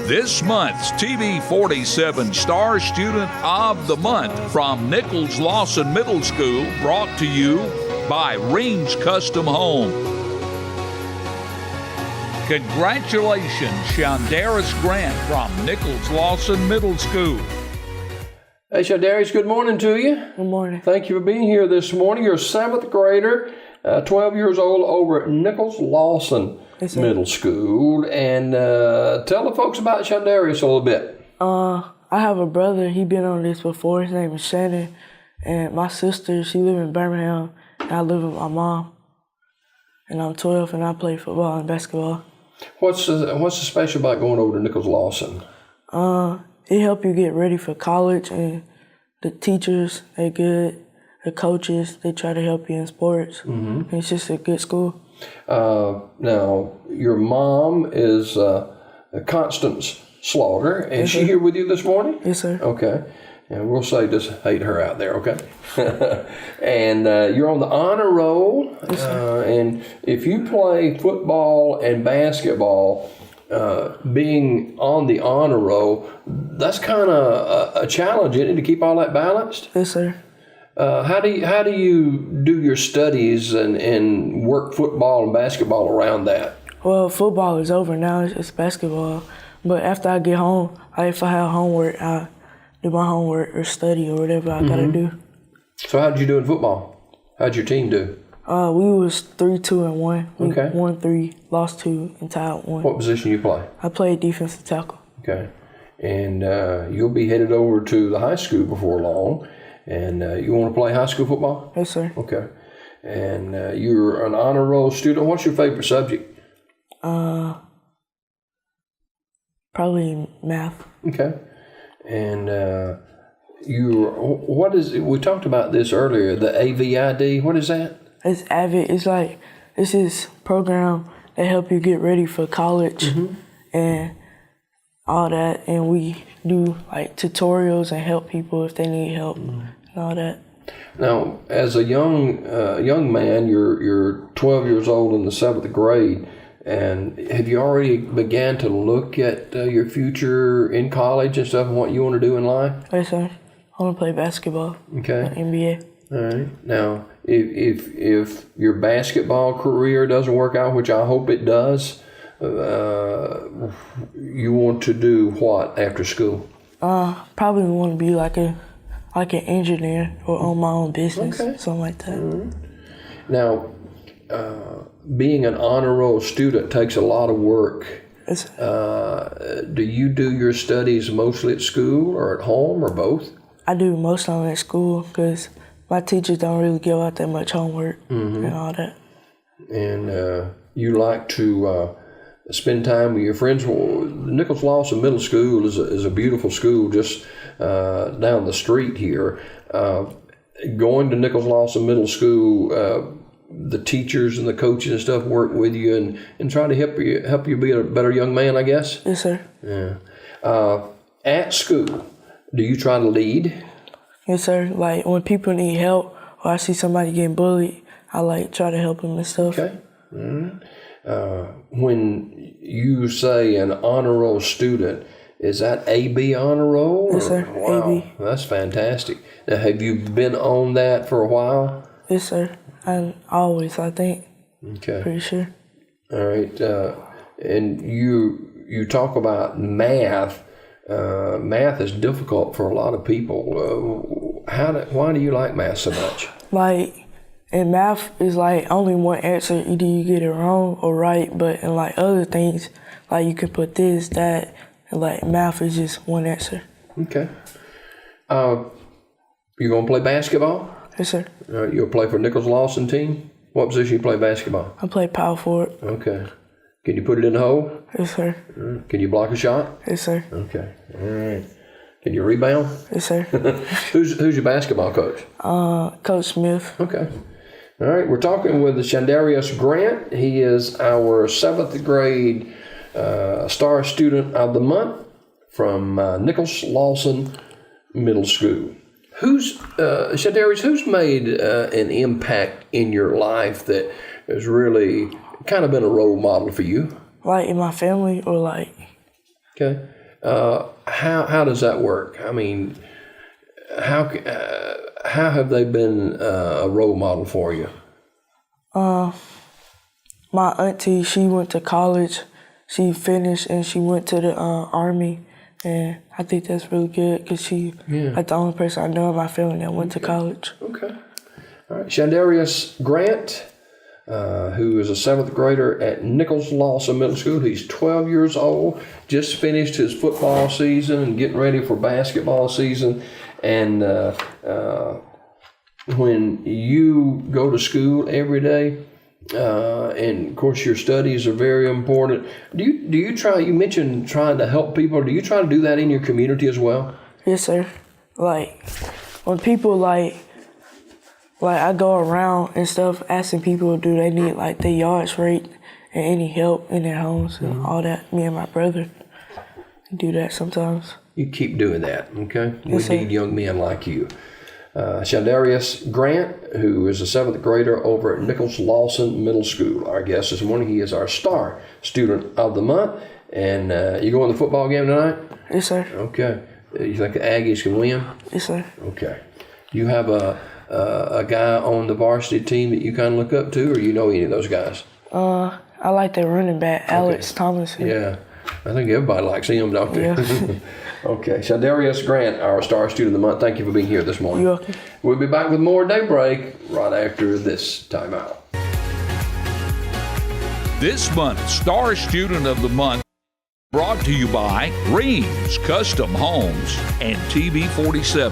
This month's TV 47 Star Student of the Month from Nichols-Lawson Middle School, brought to you by Rings Custom Home. Congratulations, Shandarous Grant from Nichols-Lawson Middle School. Hey, Shandarous, good morning to you. Good morning. Thank you for being here this morning. You're a 7th grader, 12 years old, over at Nichols-Lawson Middle School. And tell the folks about Shandarous a little bit. I have a brother. He been on this before. His name is Shannon. And my sister, she live in Birmingham. And I live with my mom. And I'm 12 and I play football and basketball. What's so special about going over to Nichols-Lawson? It help you get ready for college, and the teachers, they good. The coaches, they try to help you in sports. Mm-hmm. It's just a good school. Now, your mom is Constance Slaughter, and is she here with you this morning? Yes, sir. Okay. And we'll say just hate her out there, okay? And you're on the honor roll. Yes, sir. And if you play football and basketball, being on the honor roll, that's kind of a challenge, isn't it, to keep all that balanced? Yes, sir. How do you do your studies and work football and basketball around that? Well, football is over now. It's basketball. But after I get home, if I have homework, I do my homework or study or whatever I gotta do. So how did you do in football? How'd your team do? We was 3-2-1. We Okay. won 3, lost 2, and tied 1. What position you play? I played defensive tackle. Okay. And you'll be headed over to the high school before long. And you want to play high school football? Yes, sir. Okay. And you're an honor roll student. What's your favorite subject? Probably math. Okay. And we talked about this earlier, the AVID. What is that? It's AVID. It's this program that help you get ready for college and all that. And we do like tutorials and help people if they need help and all that. Now, as a young man, you're 12 years old in the 7th grade, and have you already began to look at your future in college and stuff and what you want to do in life? Yes, sir. I want to play basketball. Okay. NBA. All right. Now, if your basketball career doesn't work out, which I hope it does, you want to do what after school? Probably want to be like an engineer or own my own business, something like that. Mm-hmm. Now, being an honor roll student takes a lot of work. Yes. Do you do your studies mostly at school or at home or both? I do most of them at school because my teachers don't really give out that much homework and all that. And you like to spend time with your friends. Well, Nichols-Lawson Middle School is a beautiful school just down the street here. Going to Nichols-Lawson Middle School, the teachers and the coaches and stuff work with you and try to help you be a better young man, I guess? Yes, sir. Yeah. At school, do you try to lead? Yes, sir. Like when people need help or I see somebody getting bullied, I try to help them and stuff. Okay. Mm-hmm. When you say an honor roll student, is that AB honor roll? Yes, sir. Wow, AB. That's fantastic. Now, have you been on that for a while? Yes, sir. I think. Okay. Pretty sure. All right. And you talk about math. Math is difficult for a lot of people. Why do you like math so much? In math, it's only one answer. Either you get it wrong or right. But in other things, you can put this, that, and math is just one answer. Okay. You gonna play basketball? Yes, sir. You'll play for Nichols-Lawson team? What position you play basketball? I play power forward. Okay. Can you put it in the hole? Yes, sir. Can you block a shot? Yes, sir. Okay. All right. Can you rebound? Yes, sir. Who's your basketball coach? Coach Smith. Okay. All right. We're talking with Shandarous Grant. He is our 7th grade Star Student of the Month from Nichols-Lawson Middle School. Shandarous, who's made an impact in your life that has really kind of been a role model for you? In my family or Okay. How does that work? I mean, how have they been a role model for you? My auntie, she went to college. She finished and she went to the Army. And I think that's really good because she, like the only person I know in my family that went to college. Okay. All right. Shandarous Grant, who is a 7th grader at Nichols-Lawson Middle School. He's 12 years old, just finished his football season and getting ready for basketball season. And when you go to school every day, and of course your studies are very important. Do you try? You mentioned trying to help people. Do you try to do that in your community as well? Yes, sir. Like when people like I go around and stuff asking people, do they need like their yards raked and any help in their homes and all that. Me and my brother do that sometimes. You keep doing that, okay? Yes, we need young men like you. Shandarous Grant, who is a 7th grader over at Nichols-Lawson Middle School. Our guest this morning, he is our star student of the month. And you going to the football game tonight? Yes, sir. Okay. You think the Aggies can win? Yes, sir. Okay. Do you have a guy on the varsity team that you kind of look up to, or you know any of those guys? I like the running back, Alex Thomas. Yeah. I think everybody likes him, don't they? Yeah. Okay. Shandarous Grant, our star student of the month, thank you for being here this morning. You're welcome. We'll be back with more Daybreak right after this timeout. This month's Star Student of the Month brought to you by Reams Custom Homes and TV 47.